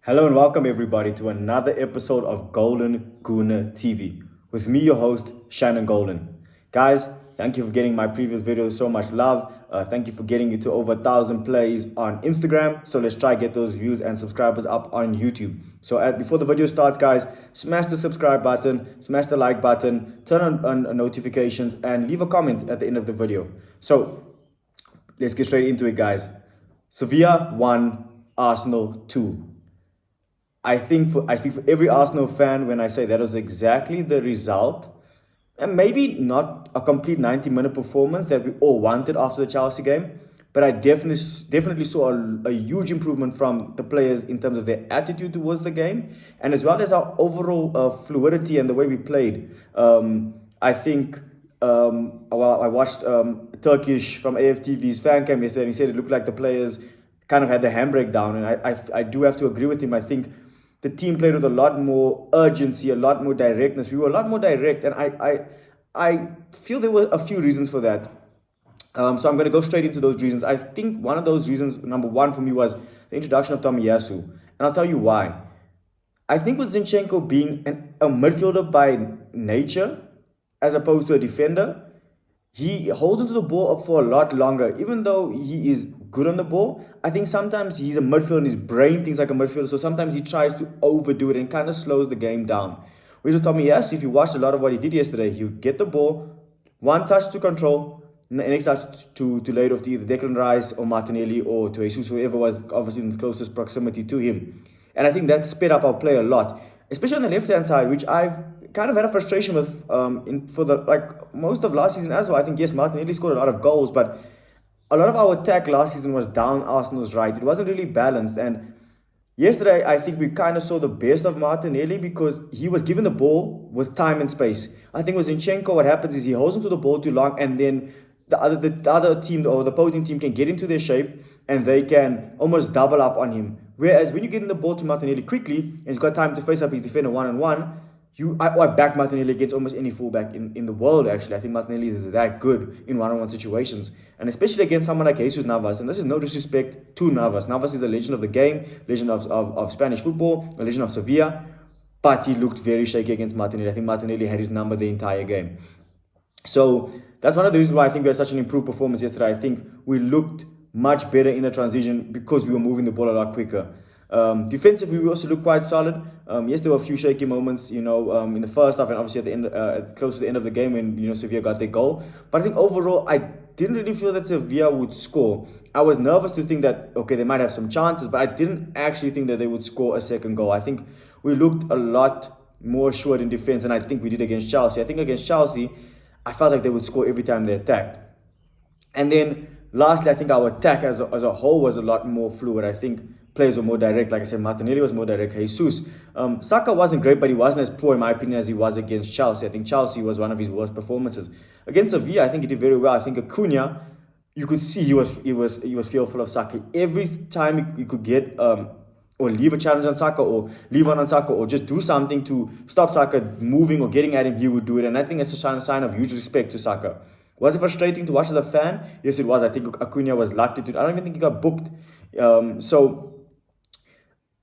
Hello and welcome everybody to another episode of Golden Gooner TV with me, your host, Shannon Golden. Guys, thank you for getting my previous videos so much love. Thank you for getting it to over 1,000 plays on Instagram. So let's try get those views and subscribers up on YouTube. So before the video starts, guys, smash the subscribe button, smash the like button, turn on notifications, and leave a comment at the end of the video. So let's get straight into it, guys. Sevilla 1, Arsenal 2. I speak for every Arsenal fan when I say that was exactly the result, and maybe not a complete 90-minute performance that we all wanted after the Chelsea game, but I definitely saw a huge improvement from the players in terms of their attitude towards the game, and as well as our overall fluidity and the way we played. I think I watched Turkish from AFTV's fan cam yesterday, and he said it looked like the players kind of had the handbrake down, and I do have to agree with him. I think the team played with a lot more urgency, a lot more directness. We were a lot more direct, and I feel there were a few reasons for that. So I'm going to go straight into those reasons. I think one of those reasons, number one for me, was the introduction of Tomiyasu, and I'll tell you why. I think with Zinchenko being a midfielder by nature, as opposed to a defender, he holds onto the ball up for a lot longer. Even though he is good on the ball, I think sometimes he's a midfielder and his brain thinks like a midfielder. So sometimes he tries to overdo it and kind of slows the game down. Whereas with Tomiyasu, if you watched a lot of what he did yesterday, he would get the ball, one touch to control, and the next touch to lay it off to either Declan Rice or Martinelli or to Jesus, whoever was obviously in the closest proximity to him. And I think that sped up our play a lot, especially on the left-hand side, which I've kind of had a frustration with for most of last season as well. I think, yes, Martinelli scored a lot of goals, but a lot of our attack last season was down Arsenal's right. It wasn't really balanced. And yesterday, I think we kind of saw the best of Martinelli because he was given the ball with time and space. I think with Zinchenko, what happens is he holds onto the ball too long, and then the other team or the opposing team can get into their shape and they can almost double up on him. Whereas when you get in the ball to Martinelli quickly and he's got time to face up his defender one-on-one, I back Martinelli against almost any fullback in the world, actually. I think Martinelli is that good in one-on-one situations. And especially against someone like Jesus Navas. And this is no disrespect to Navas. Navas is a legend of the game, legend of Spanish football, a legend of Sevilla. But he looked very shaky against Martinelli. I think Martinelli had his number the entire game. So that's one of the reasons why I think we had such an improved performance yesterday. I think we looked much better in the transition because we were moving the ball a lot quicker. Defensively, we also looked quite solid. Yes, there were a few shaky moments, in the first half and obviously at the end, close to the end of the game when, Sevilla got their goal. But I think overall, I didn't really feel that Sevilla would score. I was nervous to think that, okay, they might have some chances, but I didn't actually think that they would score a second goal. I think we looked a lot more assured in defense than I think we did against Chelsea. I think against Chelsea, I felt like they would score every time they attacked. And then lastly, I think our attack as a whole was a lot more fluid. I think players were more direct. Like I said, Martinelli was more direct. Jesus. Saka wasn't great, but he wasn't as poor, in my opinion, as he was against Chelsea. I think Chelsea was one of his worst performances. Against Sevilla, I think he did very well. I think Acuna, you could see he was fearful of Saka. Every time he could get or leave a challenge on Saka or leave one on Saka or just do something to stop Saka moving or getting at him, he would do it. And I think it's a sign of huge respect to Saka. Was it frustrating to watch as a fan? Yes, it was. I think Acuna was lucky to. I don't even think he got booked.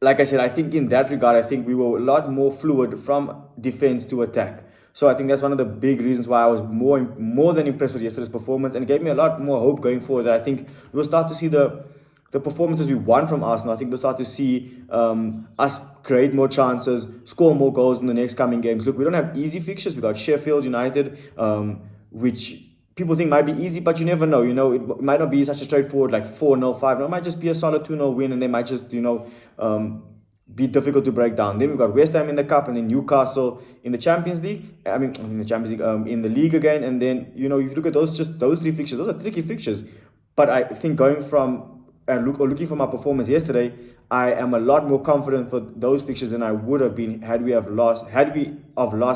Like I said, I think in that regard, I think we were a lot more fluid from defense to attack. So I think that's one of the big reasons why I was more than impressed with yesterday's performance, and it gave me a lot more hope going forward that I think we'll start to see the performances we won from Arsenal. I think we'll start to see us create more chances, score more goals in the next coming games. Look, we don't have easy fixtures. We got Sheffield United, which people think might be easy, but you never know. It might not be such a straightforward like 4-0, 5-0. It might just be a solid 2-0 win, and they might just, be difficult to break down. Then we've got West Ham in the Cup, and then Newcastle in the Champions League. In the league again. And then, if you look at those three fixtures, those are tricky fixtures. But I think going from looking from our performance yesterday, I am a lot more confident for those fixtures than I would have been had we lost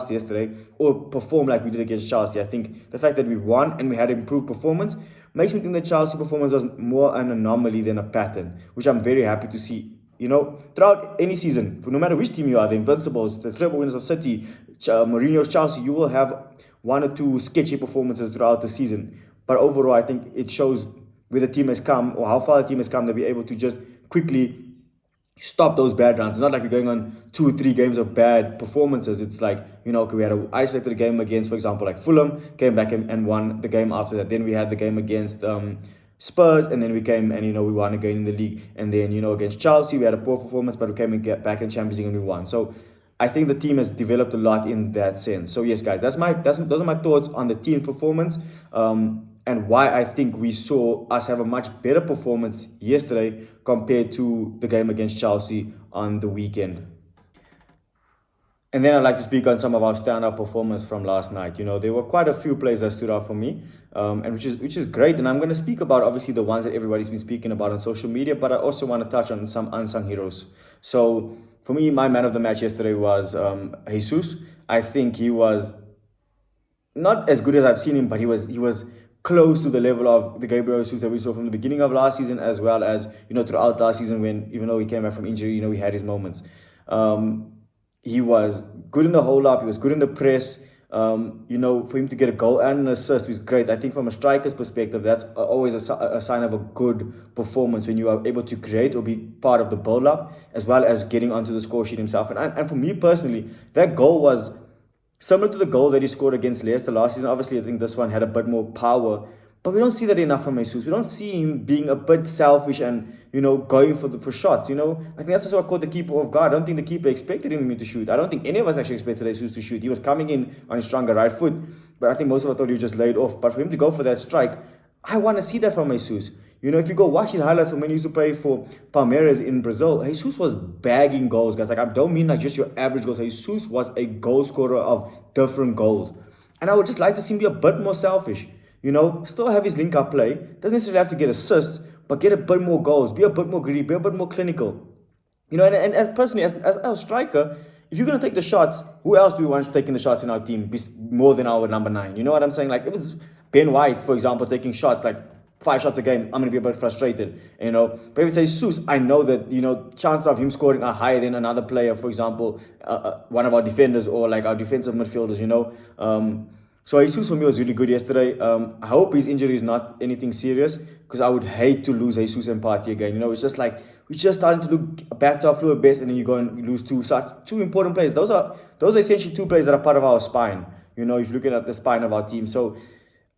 yesterday or performed like we did against Chelsea. I think the fact that we won and we had improved performance makes me think the Chelsea performance was more an anomaly than a pattern, which I'm very happy to see. Throughout any season, no matter which team you are, the Invincibles, the treble winners of City, Mourinho's Chelsea, you will have one or two sketchy performances throughout the season. But overall, I think it shows where the team has come or how far the team has come to be able to just quickly stop those bad runs. It's not like we're going on 2 or 3 games of bad performances. It's like, okay, we had an isolated game against, for example, like Fulham, came back and won the game after that. Then we had the game against Spurs, and then we came and, we won again in the league. And then, against Chelsea, we had a poor performance, but we came and get back in Champions League and we won. So I think the team has developed a lot in that sense. So yes, guys, those are my thoughts on the team performance. And why I think we saw us have a much better performance yesterday compared to the game against Chelsea on the weekend. And then I'd like to speak on some of our standout performance from last night. There were quite a few plays that stood out for me, and which is great. And I'm going to speak about, obviously, the ones that everybody's been speaking about on social media, but I also want to touch on some unsung heroes. So for me, my man of the match yesterday was Jesus. I think he was not as good as I've seen him, but he was close to the level of the Gabriel Jesus that we saw from the beginning of last season, as well as throughout last season, when even though he came back from injury, he had his moments. He was good in the hold up. He was good in the press. For him to get a goal and an assist was great. I think from a striker's perspective, that's always a sign of a good performance, when you are able to create or be part of the build-up, as well as getting onto the score sheet himself. And for me personally, that goal was similar to the goal that he scored against Leicester last season. Obviously, I think this one had a bit more power, but we don't see that enough from Jesus. We don't see him being a bit selfish and, going for shots. I think that's also what caught the keeper off guard. I don't think the keeper expected him to shoot. I don't think any of us actually expected Jesus to shoot. He was coming in on his stronger right foot, but I think most of us thought he was just laid off. But for him to go for that strike, I want to see that from Jesus. If you go watch his highlights from when he used to play for Palmeiras in Brazil, Jesus was bagging goals, guys. Like, I don't mean like just your average goals. Jesus was a goal scorer of different goals. And I would just like to see him be a bit more selfish. Still have his link-up play. Doesn't necessarily have to get assists, but get a bit more goals. Be a bit more greedy. Be a bit more clinical. And as personally, as a striker, if you're going to take the shots, who else do we want taking the shots in our team more than our number 9? You know what I'm saying? Like, if it's Ben White, for example, taking shots, like 5 shots a game, I'm going to be a bit frustrated, But if it's Jesus, I know that, chances of him scoring are higher than another player, for example, one of our defenders or like our defensive midfielders, So Jesus for me was really good yesterday. I hope his injury is not anything serious, because I would hate to lose Jesus and Partey again. It's just like we're just starting to look back to our fluid best, and then you go and lose two important players. Those are essentially 2 players that are part of our spine. If you're looking at the spine of our team. So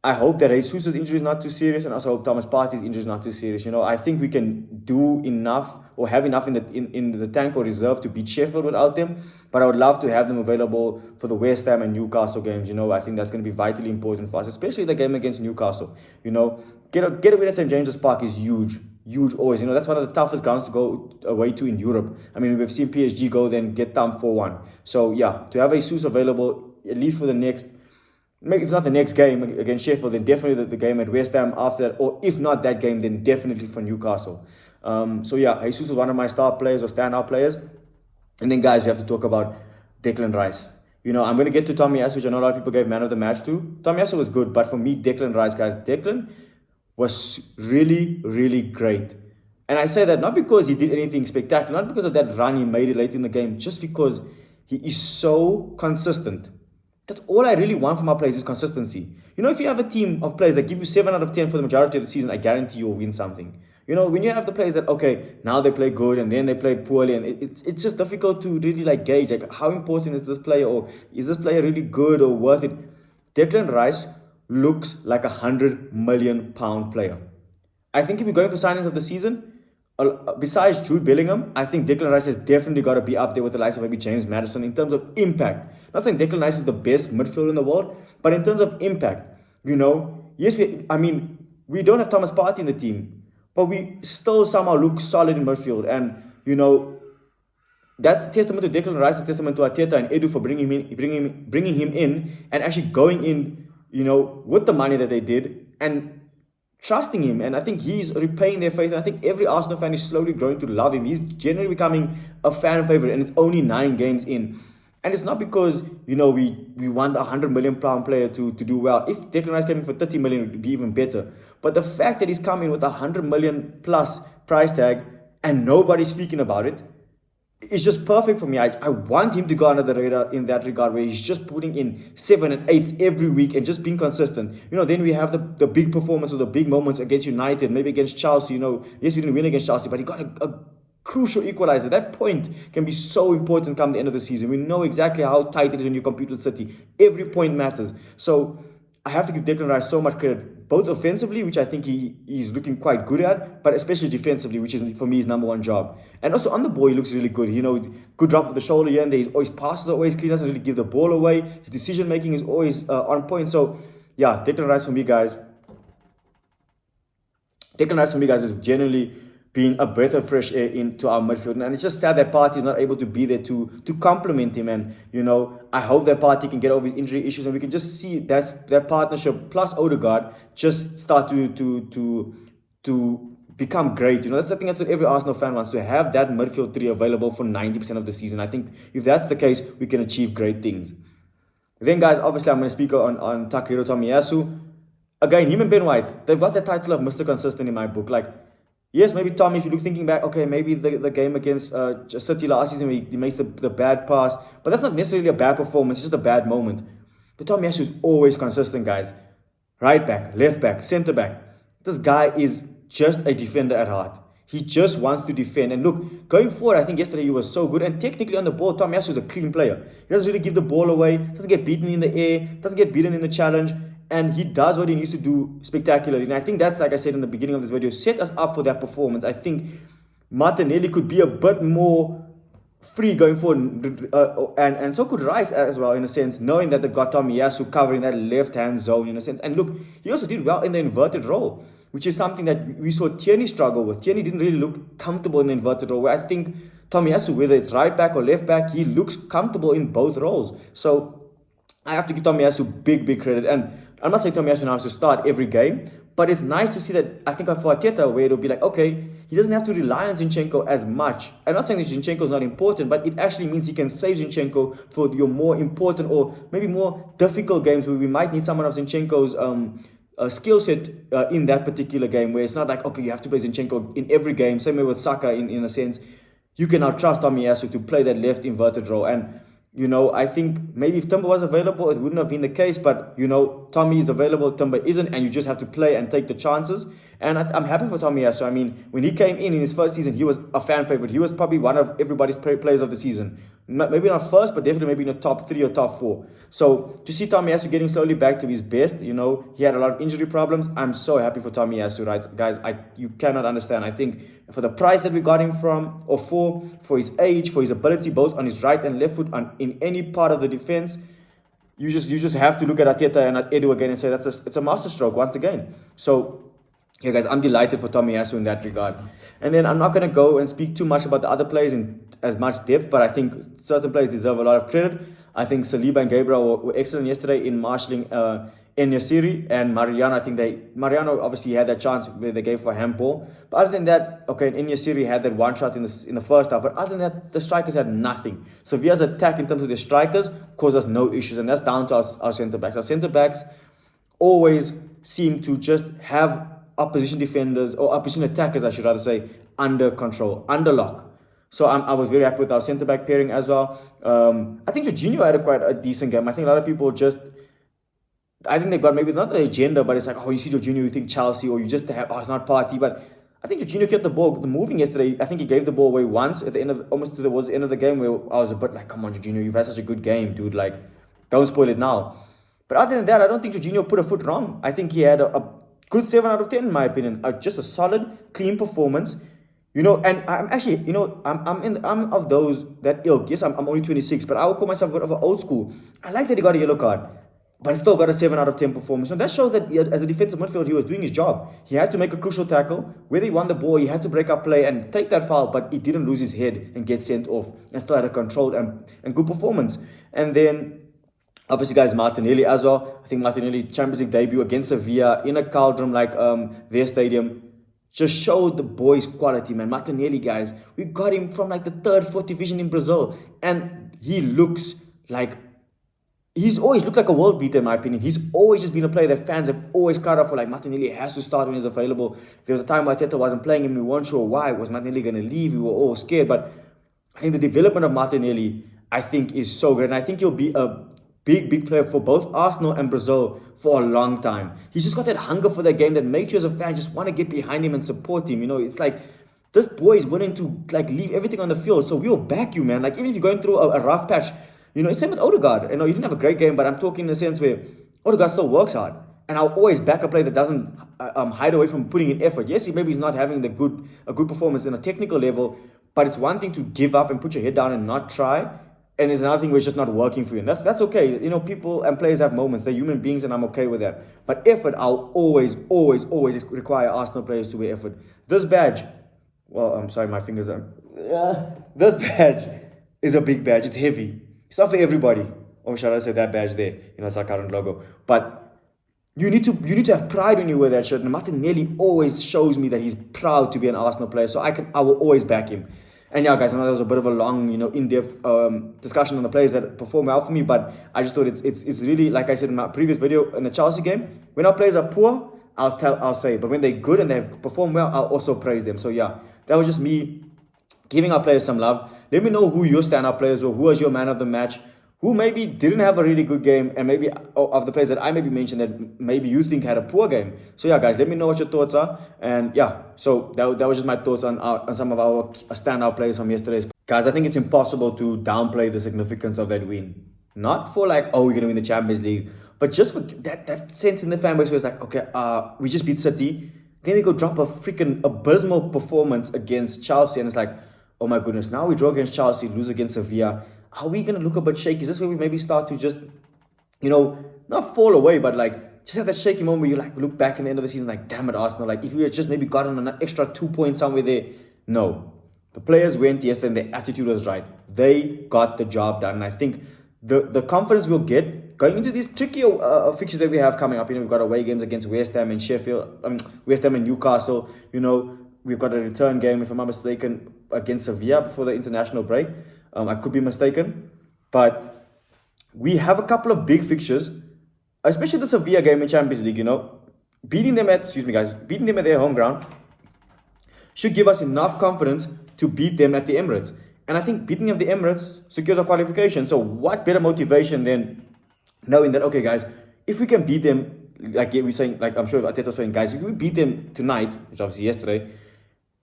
I hope that Jesus' injury is not too serious, and also hope Thomas Partey's injury is not too serious. I think we can do enough or have enough in the tank or reserve to beat Sheffield without them. But I would love to have them available for the West Ham and Newcastle games. I think that's going to be vitally important for us, especially the game against Newcastle. Get a win at St. James's Park is huge. Huge always. That's one of the toughest grounds to go away to in Europe. I mean, we've seen PSG go then get thumped 4-1. So yeah, to have Jesus available, at least for the next, maybe if not the next game against Sheffield, then definitely the game at West Ham after that, or if not that game, then definitely for Newcastle. So yeah, Jesus is one of my star players or standout players. And then, guys, we have to talk about Declan Rice. I'm going to get to Tommy Asu, which I know a lot of people gave man of the match to. Tommy Asu was good, but for me, Declan Rice, guys, Declan was really, really great. And I say that not because he did anything spectacular, not because of that run he made it late in the game, just because he is so consistent. That's all I really want from our players is consistency. If you have a team of players that give you 7 out of 10 for the majority of the season, I guarantee you'll win something. When you have the players that, okay, now they play good and then they play poorly, and it's just difficult to really gauge, how important is this player, or is this player really good or worth it? Declan Rice looks like £100 million player. I think if you're going for signings of the season, besides Jude Bellingham, I think Declan Rice has definitely got to be up there with the likes of maybe James Maddison in terms of impact. Not saying Declan Rice is the best midfielder in the world, but in terms of impact, yes, we don't have Thomas Partey in the team, but we still somehow look solid in midfield. And, that's testament to Declan Rice, it's testament to Arteta and Edu for bringing him in and actually going in, with the money that they did and trusting him. And I think he's repaying their faith. And I think every Arsenal fan is slowly growing to love him. He's generally becoming a fan favorite, and it's only 9 games in. And it's not because, we want a £100 million player to do well. If Declan Rice came in for 30 million, it would be even better. But the fact that he's coming with a 100 million plus price tag and nobody's speaking about it, it's just perfect for me. I want him to go under the radar in that regard, where he's just putting in 7 and 8s every week and just being consistent. Then we have the big performance or the big moments against United, maybe against Chelsea. Yes, we didn't win against Chelsea, but he got a crucial equalizer. That point can be so important come the end of the season. We know exactly how tight it is when you compete with City. Every point matters. So I have to give Declan Rice so much credit, both offensively, which I think he's looking quite good at, but especially defensively, which is, for me, his number one job. And also on the ball, he looks really good. Good drop of the shoulder here and there. His passes are always clean, doesn't really give the ball away. His decision making is always on point. So yeah, Declan Rice for me, guys. Declan Rice for me, guys, is generally being a breath of fresh air into our midfield. And it's just sad that Partey is not able to be there to complement him. And, I hope that Partey can get over his injury issues and we can just see that partnership plus Odegaard just start to become great. That's the thing that's what every Arsenal fan wants, to have that midfield three available for 90% of the season. I think if that's the case, we can achieve great things. Then, guys, obviously I'm going to speak on Takahiro Tomiyasu. Again, him and Ben White, they've got the title of Mr. Consistent in my book. Like, yes, maybe Tommy, if you look thinking back, okay, maybe the game against City last season, he makes the bad pass. But that's not necessarily a bad performance, it's just a bad moment. But Tomiyasu is always consistent, guys. Right back, left back, centre back. This guy is just a defender at heart. He just wants to defend. And look, going forward, I think yesterday he was so good. And technically on the ball, Tomiyasu is a clean player. He doesn't really give the ball away, doesn't get beaten in the air, doesn't get beaten in the challenge. And he does what he needs to do spectacularly. And I think that's, like I said in the beginning of this video, set us up for that performance. I think Martinelli could be a bit more free going forward. And so could Rice as well, in a sense, knowing that they've got Tomiyasu covering that left-hand zone, in a sense. And look, he also did well in the inverted role, which is something that we saw Tierney struggle with. Tierney didn't really look comfortable in the inverted role, where I think Tomiyasu, whether it's right back or left back, he looks comfortable in both roles. So I have to give Tomiyasu big credit. And I'm not saying Tomiyasu now has to start every game, but it's nice to see that, I think for Arteta, where it'll be like, okay, he doesn't have to rely on Zinchenko as much. I'm not saying that Zinchenko is not important, but it actually means he can save Zinchenko for your more important or maybe more difficult games where we might need someone of Zinchenko's skill set in that particular game, where it's not like, okay, you have to play Zinchenko in every game. Same way with Saka in a sense. You can now trust Tomiyasu to play that left inverted role. And I think maybe if Timber was available, it wouldn't have been the case. But, Tommy is available, Timber isn't, and you just have to play and take the chances. And I'm happy for Tomiyasu. I mean, when he came in his first season, he was a fan favorite. He was probably one of everybody's players of the season. Maybe not first, but definitely maybe in the top 3 or top 4. So to see Tomiyasu getting slowly back to his best, he had a lot of injury problems. I'm so happy for Tomiyasu, right? Guys, you cannot understand. I think for the price that we got him for his age, for his ability, both on his right and left foot, in any part of the defense, you just have to look at Arteta and at Edu again and say it's a masterstroke once again. So yeah, guys, I'm delighted for Tomiyasu in that regard. And then I'm not going to go and speak too much about the other players in as much depth, but I think certain players deserve a lot of credit. I think Saliba and Gabriel were excellent yesterday in marshalling Enyasiri and Mariano. I think Mariano obviously had that chance where they gave for a handball. But other than that, okay, Enyasiri had that one shot in the first half. But other than that, the strikers had nothing. Sevilla's attack in terms of their strikers caused us no issues. And that's down to our centre-backs. Our centre-backs always seem to just have opposition defenders, or opposition attackers, I should rather say, under control, under lock. So I was very happy with our centre-back pairing as well. I think Jorginho had quite a decent game. I think a lot of people I think they've got maybe not the agenda, but it's like, you see Jorginho, you think Chelsea, or you just have, it's not Partey. But I think Jorginho kept the ball moving yesterday. I think he gave the ball away once at the end of, almost towards the end of the game, where I was a bit like, come on, Jorginho, you've had such a good game, dude. Like, don't spoil it now. But other than that, I don't think Jorginho put a foot wrong. I think he had a good 7 out of 10 in my opinion. Just a solid, clean performance. And I'm actually, I'm of those that ilk. Yes, I'm only 26, but I would call myself a bit of an old school. I like that he got a yellow card, but he still got a 7 out of 10 performance. So that shows that as a defensive midfielder, he was doing his job. He had to make a crucial tackle. Whether he won the ball, he had to break up play and take that foul, but he didn't lose his head and get sent off, and still had a controlled and good performance. And then obviously, guys, Martinelli as well. I think Martinelli Champions League debut against Sevilla in a cauldron like their stadium just showed the boys' quality, man. Martinelli, guys, we got him from like the 3rd, 4th division in Brazil, and he looks like he's always looked like a world beater in my opinion. He's always just been a player that fans have always cried out for. Like, Martinelli has to start when he's available. There was a time where Arteta wasn't playing him. We weren't sure why. Was Martinelli going to leave? We were all scared. But I think the development of Martinelli, I think, is so great, and I think he'll be a big player for both Arsenal and Brazil for a long time. He's just got that hunger for that game that makes you as a fan just want to get behind him and support him. It's like this boy is willing to like leave everything on the field. So we'll back you, man. Like even if you're going through a rough patch, it's same with Odegaard. You didn't have a great game, but I'm talking in a sense where Odegaard still works hard. And I'll always back a player that doesn't hide away from putting in effort. Yes, he maybe he's not having a good performance in a technical level, but it's one thing to give up and put your head down and not try. And there's another thing where it's just not working for you. And that's okay. People and players have moments. They're human beings and I'm okay with that. But effort, I'll always require Arsenal players to wear effort. This badge, well, I'm sorry, my fingers are... This badge is a big badge. It's heavy. It's not for everybody. Or should I say that badge there? It's our current logo. But you need to have pride when you wear that shirt. And Martinelli always shows me that he's proud to be an Arsenal player. So I will always back him. And yeah, guys, I know that was a bit of a long, in-depth discussion on the players that perform well for me. But I just thought it's really, like I said in my previous video in the Chelsea game, when our players are poor, I'll say it. But when they're good and they perform well, I'll also praise them. So yeah, that was just me giving our players some love. Let me know who your standout players were, who was your man of the match, who maybe didn't have a really good game, and maybe of the players that I maybe mentioned that maybe you think had a poor game. So yeah, guys, let me know what your thoughts are. And yeah, so that was just my thoughts on some of our standout players from yesterday's. Guys, I think it's impossible to downplay the significance of that win. Not for like, oh, we're going to win the Champions League, but just for that sense in the fan base where it's like, okay, we just beat City. Then we go drop a freaking abysmal performance against Chelsea, and it's like, oh my goodness, now we draw against Chelsea, lose against Sevilla. Are we going to look a bit shaky? Is this where we maybe start to just, not fall away, but like just have that shaky moment where you like look back in the end of the season like, damn it, Arsenal, like if we had just maybe gotten an extra 2 points somewhere there. No. The players went yesterday and their attitude was right. They got the job done. And I think the confidence we'll get going into these tricky fixtures that we have coming up. We've got away games against West Ham and West Ham and Newcastle. We've got a return game, if I'm not mistaken, against Sevilla before the international break. I could be mistaken, but we have a couple of big fixtures, especially the Sevilla game in Champions League. Beating them at their home ground should give us enough confidence to beat them at the Emirates. And I think beating them at the Emirates secures our qualification. So what better motivation than knowing that, okay, guys, if we can beat them, like we're saying, like I'm sure Arteta's saying, guys, if we beat them tonight, which obviously yesterday,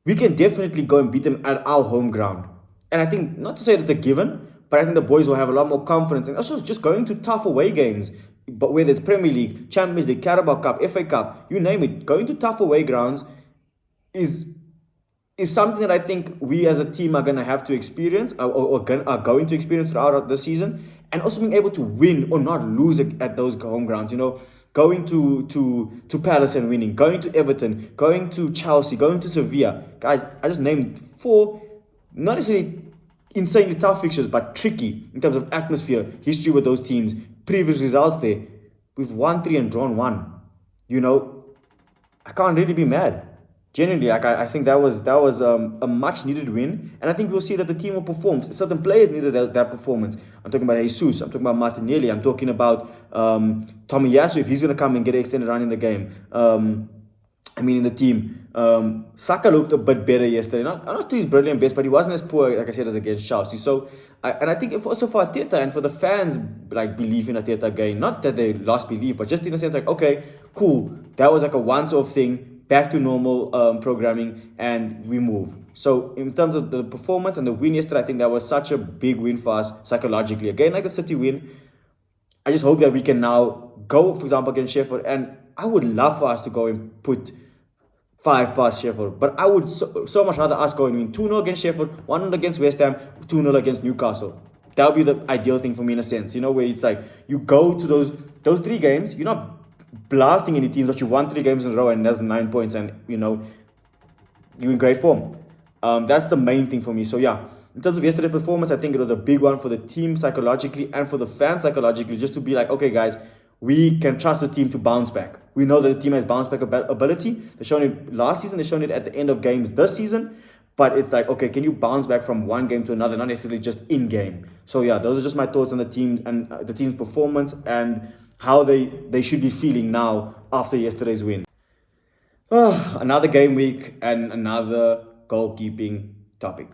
we can definitely go and beat them at our home ground. And I think, not to say it's a given, but I think the boys will have a lot more confidence. And also just going to tough away games, but whether it's Premier League, Champions League, Carabao Cup, FA Cup, you name it, going to tough away grounds is something that I think we as a team are going to have to experience or are going to experience throughout the season. And also being able to win or not lose at those home grounds, going to Palace and winning, going to Everton, going to Chelsea, going to Sevilla. Guys, I just named 4, not necessarily insanely tough fixtures, but tricky in terms of atmosphere, history with those teams, previous results there. We've won 3 and drawn 1. I can't really be mad. Genuinely, I think that was a much needed win, and I think we'll see that the team will perform. Certain players needed that performance. I'm talking about Jesus. I'm talking about Martinelli. I'm talking about Tomiyasu, if he's going to come and get an extended run in the game. In the team. Saka looked a bit better yesterday. Not to his brilliant best, but he wasn't as poor, like I said, as against Chelsea. So, I think also for Arteta and for the fans, like, belief in Arteta again. Not that they lost belief, but just in a sense like, okay, cool. That was like a once-off thing. Back to normal programming, and we move. So in terms of the performance and the win yesterday, I think that was such a big win for us psychologically. Again, like the City win, I just hope that we can now go, for example, against Sheffield. And I would love for us to go and put 5 past Sheffield. But I would so much rather us go and win 2-0 against Sheffield, 1-0 against West Ham, 2-0 against Newcastle. That would be the ideal thing for me in a sense, where it's like you go to those 3 games, you're not blasting any teams, but you won 3 games in a row and there's 9 points, and you're in great form. That's the main thing for me. So yeah, in terms of yesterday's performance, I think it was a big one for the team psychologically and for the fans psychologically, just to be like, okay guys, we can trust this team to bounce back. We know that the team has bounce back ability. They've shown it last season, they've shown it at the end of games this season, but it's like, okay, can you bounce back from one game to another, not necessarily just in game. So yeah, those are just my thoughts on the team and the team's performance and how they should be feeling now after yesterday's win. Another game week and another goalkeeping topic.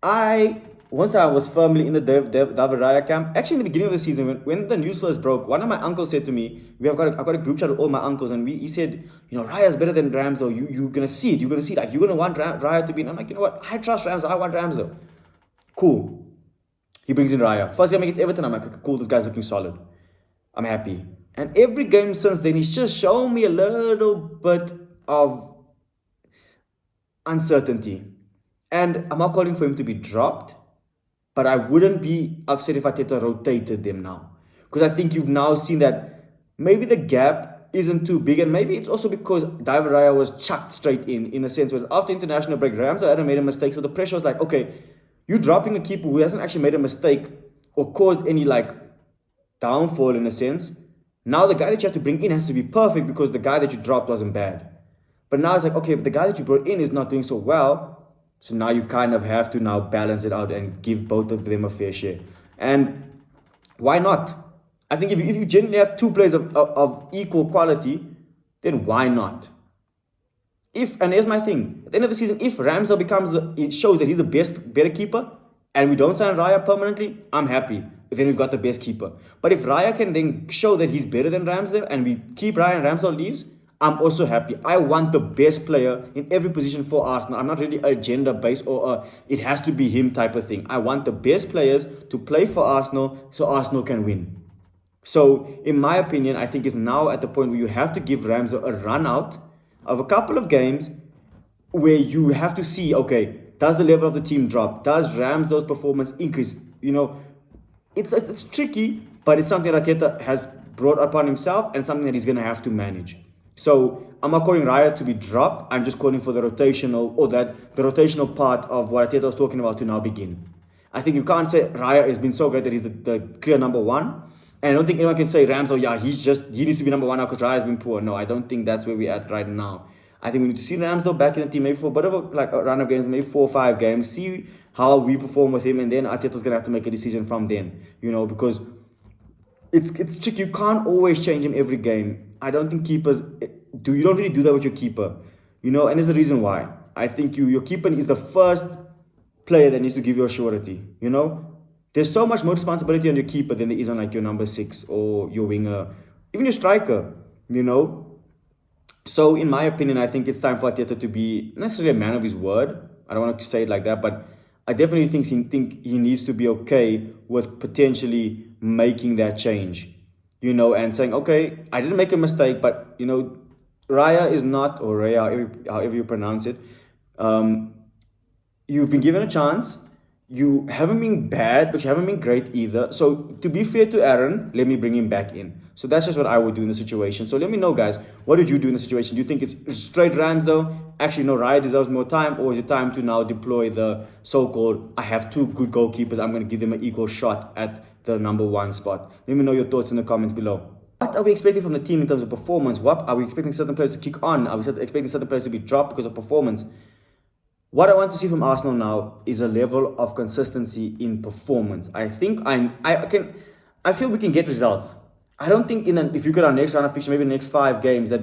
I once I was firmly in the David Raya camp, actually in the beginning of the season, when the news first broke, one of my uncles said to me, I've got a group chat with all my uncles, and he said, Raya's better than Ramsdale. You're gonna see it. You're gonna see, like, you're gonna want Raya to be. And I'm like, you know what? I trust Ramsdale. I want Ramsdale. Cool. He brings in Raya. First game against Everton, I'm like, okay, cool. This guy's looking solid. I'm happy. And every game since then, he's just shown me a little bit of uncertainty. And I'm not calling for him to be dropped, but I wouldn't be upset if Arteta rotated them now. Because I think you've now seen that maybe the gap isn't too big, and maybe it's also because David Raya was chucked straight in a sense, where after international break, Ramsdale hadn't made a mistake, so the pressure was like, okay, you're dropping a keeper who hasn't actually made a mistake or caused any like downfall in a sense. Now the guy that you have to bring in has to be perfect because the guy that you dropped wasn't bad. But now it's like, okay, but the guy that you brought in is not doing so well. So now you kind of have to now balance it out and give both of them a fair share. And why not? I think if you genuinely have two players of equal quality, then why not? And here's my thing. At the end of the season, if Ramsdale it shows that he's the better keeper, and we don't sign Raya permanently, I'm happy. Then we've got the best keeper. But if Raya can then show that he's better than Ramsdale, and we keep Raya and Ramsdale leaves, I'm also happy. I want the best player in every position for Arsenal. I'm not really agenda-based or it has to be him type of thing. I want the best players to play for Arsenal so Arsenal can win. So, in my opinion, I think it's now at the point where you have to give Ramsdale a run out of a couple of games where you have to see, okay, does the level of the team drop? Does Ramsdale's performance increase? It's tricky, but it's something that Arteta has brought upon himself and something that he's going to have to manage. So I'm not calling Raya to be dropped. I'm just calling for the rotational part of what Arteta was talking about to now begin. I think you can't say Raya has been so great that he's the clear number one. And I don't think anyone can say Ramsdale, he needs to be number one now because Raya has been poor. No, I don't think that's where we're at right now. I think we need to see Ramsdale back in the team, maybe for a bit of a run of games, maybe 4 or 5 games, see how we perform with him, and then Arteta's going to have to make a decision from then, because it's tricky. You can't always change him every game. I don't think keepers you don't really do that with your keeper, and there's the reason why. I think your keeper is the first player that needs to give you a surety, There's so much more responsibility on your keeper than there is on like your number 6 or your winger, even your striker, So in my opinion, I think it's time for Arteta to be not necessarily a man of his word. I don't want to say it like that, but I definitely think he needs to be okay with potentially making that change, and saying, okay, I didn't make a mistake, but, Raya is not, or Raya, however you pronounce it, you've been given a chance. You haven't been bad, but you haven't been great either. So to be fair to Aaron, let me bring him back in. So that's just what I would do in the situation. So let me know, guys, what did you do in the situation? Do you think it's straight Ramsdale? Actually, no, Raya deserves more time, or is it time to now deploy the so-called, I have 2 good goalkeepers, I'm going to give them an equal shot at the number 1 spot? Let me know your thoughts in the comments below. What are we expecting from the team in terms of performance? What are we expecting certain players to kick on? Are we expecting certain players to be dropped because of performance? What I want to see from Arsenal now is a level of consistency in performance. I think I feel we can get results. I don't think if you get our next round of fixture, maybe the next 5 games, that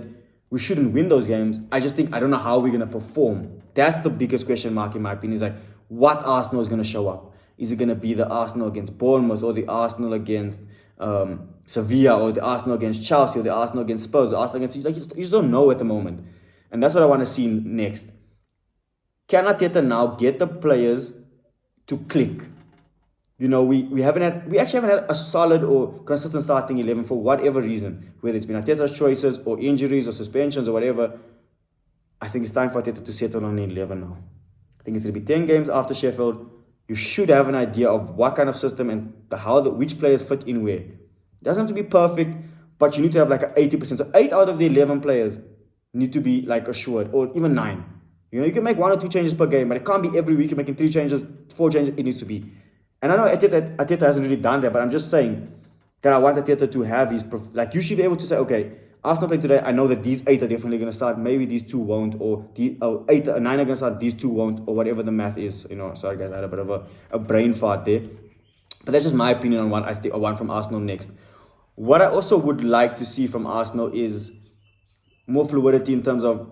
we shouldn't win those games. I just think I don't know how we're going to perform. That's the biggest question mark in my opinion. Is like, what Arsenal is going to show up? Is it going to be the Arsenal against Bournemouth, or the Arsenal against Sevilla, or the Arsenal against Chelsea, or the Arsenal against Spurs, or Arsenal against you just don't know at the moment. And that's what I want to see next. Can Arteta now get the players to click? We actually haven't had a solid or consistent starting 11 for whatever reason, whether it's been Arteta's choices or injuries or suspensions or whatever. I think it's time for Arteta to settle on 11 now. I think it's going to be 10 games after Sheffield. You should have an idea of what kind of system and which players fit in where. It doesn't have to be perfect, but you need to have like an 80%. So 8 out of the 11 players need to be like assured, or even 9. You can make 1 or 2 changes per game, but it can't be every week you're making 3 changes, 4 changes. It needs to be. And I know Arteta hasn't really done that, but I'm just saying that I want Arteta to have his... you should be able to say, okay, Arsenal playing today, I know that these 8 are definitely going to start. Maybe these 2 won't, or 9 are going to start, these 2 won't, or whatever the math is. Sorry guys, I had a bit of a brain fart there. But that's just my opinion on what I want from Arsenal next. What I also would like to see from Arsenal is more fluidity in terms of,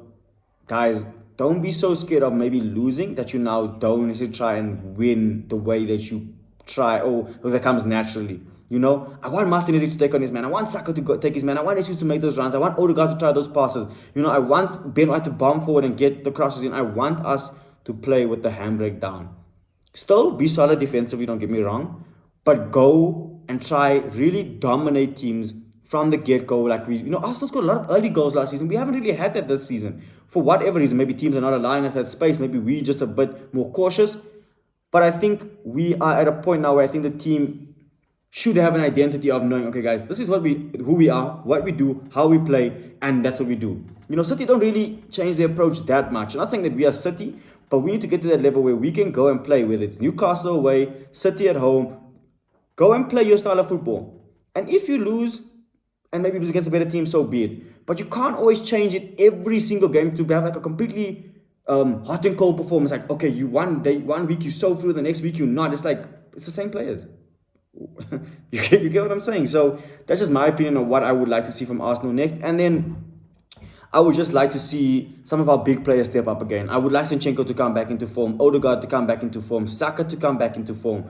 guys, don't be so scared of maybe losing that you now don't necessarily try and win the way that you try or that comes naturally. You know, I want Martinelli to take on his man. I want Saka to take his man. I want Jesus to make those runs. I want Odegaard to try those passes. You know, I want Ben White to bomb forward and get the crosses in. I want us to play with the handbrake down. Still, be solid defensively, don't get me wrong. But go and try really dominate teams from the get-go. Like Arsenal scored a lot of early goals last season. We haven't really had that this season. For whatever reason, maybe teams are not allowing us that space. Maybe we just a bit more cautious. But I think we are at a point now where I think the team should have an identity of knowing, okay, guys, this is who we are, what we do, how we play, and that's what we do. City don't really change their approach that much. I'm not saying that we are City, but we need to get to that level where we can go and play, whether it's Newcastle away, City at home. Go and play your style of football. And if you lose, and maybe lose against a better team, so be it. But you can't always change it every single game to have like a completely hot and cold performance. Like, okay, you one week you so through, the next week you're not. It's like, it's the same players. you get what I'm saying? So that's just my opinion on what I would like to see from Arsenal next. And then I would just like to see some of our big players step up again. I would like Zinchenko to come back into form, Odegaard to come back into form, Saka to come back into form.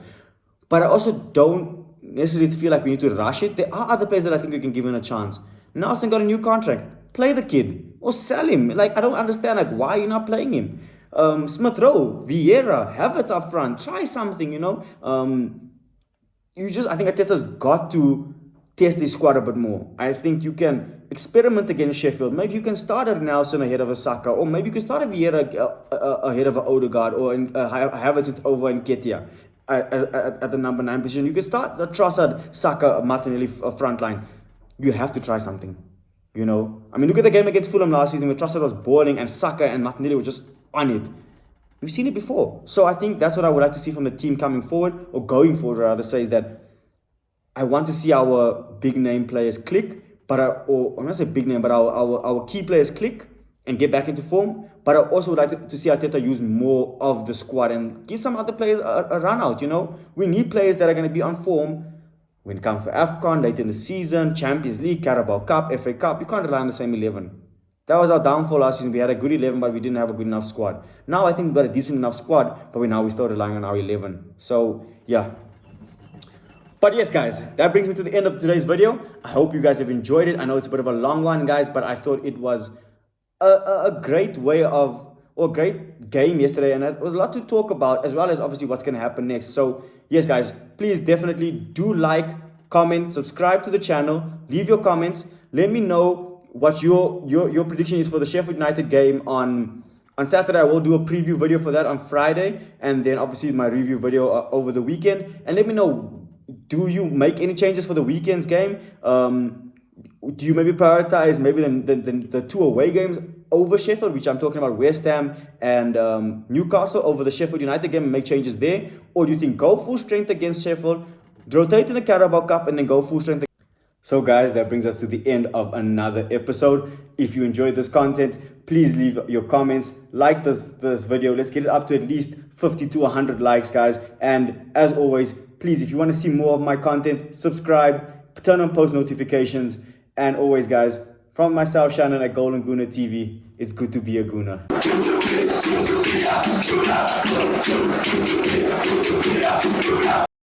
But I also don't necessarily feel like we need to rush it. There are other players that I think we can give him a chance. Nelson got a new contract. Play the kid or sell him. Like, I don't understand, like, why you're not playing him. Smith Rowe, Vieira, Havertz up front. Try something, I think Arteta's got to test his squad a bit more. I think you can experiment against Sheffield. Maybe you can start a Nelson ahead of a Saka, or maybe you can start a Vieira ahead of a Odegaard, or Havertz over in Ketia at the number 9 position. You can start the Trossard, Saka, Martinelli front line. You have to try something. Look at the game against Fulham last season where Trossard was balling and Saka and Martinelli were just on it. We've seen it before. So I think that's what I would like to see from the team coming forward, or going forward, rather, says that I want to see our big name players click, or I'm not saying big name, but our key players click and get back into form. But I also would like to see Arteta use more of the squad and give some other players a run out. We need players that are going to be on form when it comes for AFCON, later in the season, Champions League, Carabao Cup, FA Cup. You can't rely on the same 11. That was our downfall last season. We had a good 11, but we didn't have a good enough squad. Now I think we've got a decent enough squad, but we're still relying on our 11. So, yeah. But yes, guys, that brings me to the end of today's video. I hope you guys have enjoyed it. I know it's a bit of a long one, guys, but I thought it was a great great game yesterday, and it was a lot to talk about, as well as obviously what's going to happen next. So, yes, guys, please definitely do like, comment, subscribe to the channel, leave your comments. Let me know what your prediction is for the Sheffield United game on Saturday. I will do a preview video for that on Friday, and then obviously my review video over the weekend. And let me know, do you make any changes for the weekend's game? Do you maybe prioritize maybe the 2 away games over Sheffield, which I'm talking about West Ham and Newcastle, over the Sheffield United game, and make changes there? Or do you think go full strength against Sheffield, rotate in the Carabao Cup, and then go full strength? So guys, that brings us to the end of another episode. If you enjoyed this content, please leave your comments, like this video. Let's get it up to at least 50 to 100 likes, guys. And as always, please, if you want to see more of my content, subscribe, turn on post notifications. And always, guys, from myself, Shannon at Golden Gooner TV, it's good to be a Gooner.